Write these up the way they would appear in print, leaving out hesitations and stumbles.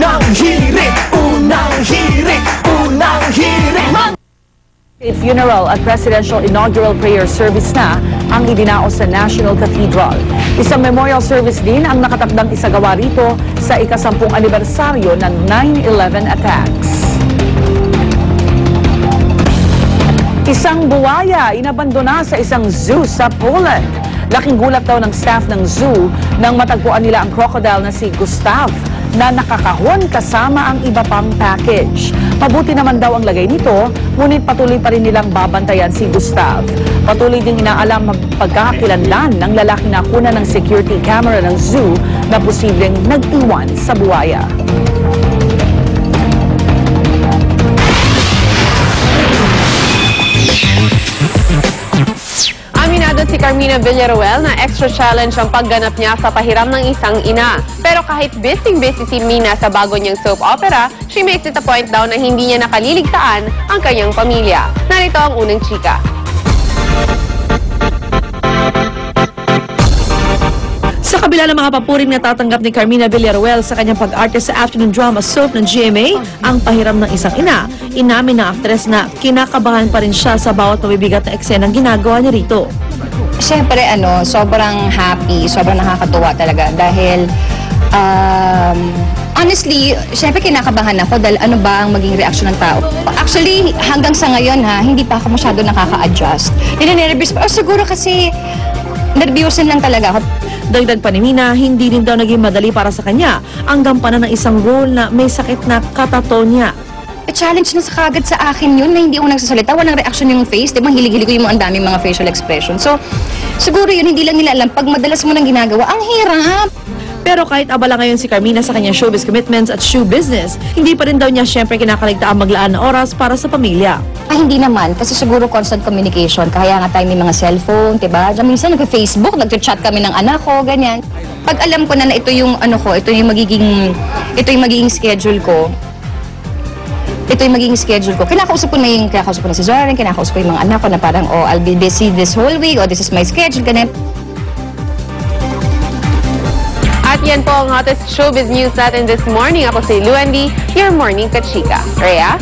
Unang hirit, unang hirit, unang hirit. State funeral at presidential inaugural prayer service na ang idinaos sa National Cathedral. Isang memorial service din ang nakatakdang isagawa rito sa ika-10 anibersaryo ng 9/11 attacks. Isang buwaya inabandona sa isang zoo sa Poland. Laking gulat daw ng staff ng zoo nang matagpuan nila ang crocodile na si Gustav na nakakahon kasama ang iba pang package. Mabuti naman daw ang lagay nito, ngunit patuloy pa rin nilang babantayan si Gustav. Patuloy ding inaalam pagkakakilanlan ng lalaki na kuna ng security camera ng zoo na posibleng nag-iwan sa buwaya. Aminado si Carmina Villaruel na extra challenge ang pagganap niya sa pahiram ng isang ina. Pero kahit busy-busy si Mina sa bago niyang soap opera, she makes it a point daw na hindi niya nakaliligtaan ang kanyang pamilya. Narito ang unang chika. Sa kabila ng mga papuring natatanggap ni Carmina Villaruel sa kanyang pag-arte sa afternoon drama soap ng GMA, ang pahiram ng isang ina, inamin ng aktres na kinakabahan pa rin siya sa bawat mabibigat na eksenang ginagawa niya rito. Siyempre, sobrang happy, sobrang nakakatuwa talaga dahil honestly, siyempre kinakabahan ako dahil ano ba ang maging reaksyon ng tao. Actually, hanggang sa ngayon hindi pa ako masyado nakaka-adjust. Ninenervous pa. Siguro kasi nervyusin lang talaga ako. Dagdag pa ni Mina, hindi rin daw naging madali para sa kanya ang gampanan ng isang role na may sakit na katatonia. Challenge na sa kagad sa akin yun na hindi ako nagsasalita, walang reaction yung face, diba? Hilig-hilig ko yung ang daming mga facial expression. So, siguro yun, hindi lang nila alam, pag madalas mo nang ginagawa, ang hirap. Pero kahit abala ngayon si Carmina sa kanyang showbiz commitments at shoe business, hindi pa rin daw niya siyempre kinakaligtaan maglaan ng oras para sa pamilya. Hindi naman, kasi siguro constant communication, kaya nga tayo may mga cellphone, diba? Minsan nag-Facebook, nag-chat kami ng anak ko, ganyan. Pag alam ko na ito yung ito yung magiging schedule ko, kinakausap ko na si Zoren, kinakausap ko yung mga anak ko na parang, I'll be busy this whole week, this is my schedule, ganyan. At yan po ang hottest showbiz news natin this morning. Ako si Luandy, your morning kachika. Rhea?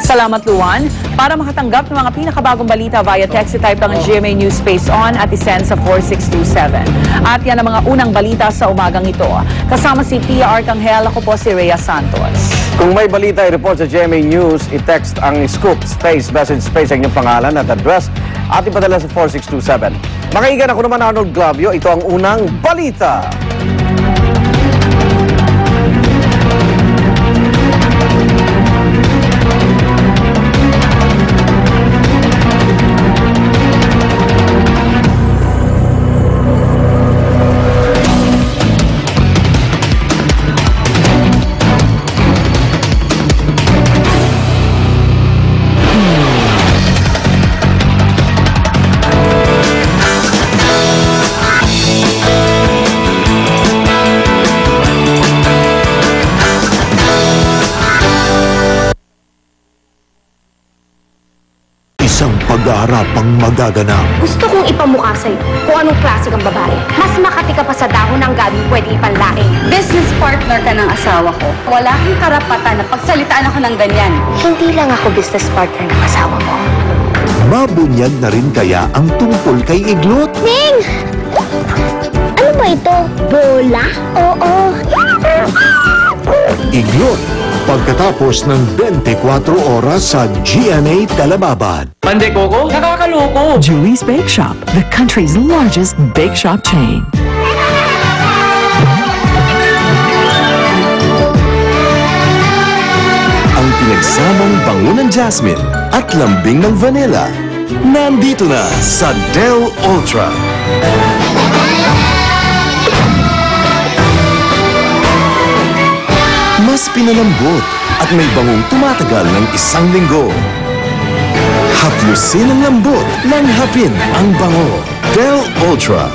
Salamat, Luan. Para makatanggap ng mga pinakabagong balita via text, type lang ang GMA News Space On at isend sa 4627. At yan ang mga unang balita sa umagang ito. Kasama si Pia Arcangel, ako po si Rhea Santos. Kung may balita i-report sa GMA News, i-text ang scoop, space, message, space ang inyong pangalan at address at ipadala sa 4627. Makaigan, ako naman Arnold Glavio. Ito ang unang balita. Isang pag-aarapang magaganap. Gusto kong ipamukha sa'yo kung anong klase kang babae. Mas makati ka pa sa dahon ng gabi pwede ipanlaki. Business partner ka ng asawa ko. Wala kang karapatan na pagsalitaan ako ng ganyan. Hindi lang ako business partner ng asawa mo. Mabunyag na rin kaya ang tungkol kay Iglot? Ning! Ano ba ito? Bola? Oo. Iglot, pagkatapos ng 24 oras sa GMA Telebabad. Pande Coco, nakakaloko. Julie's Bake Shop, the country's largest bake shop chain. Ang pinagsamang bango ng jasmine at lambing ng vanilla. Nandito na sa Del Ultra. Mas pinalambot at may bangong tumatagal ng 1 linggo. Haplusin ang lambot, langhapin ang bango. Del Ultra.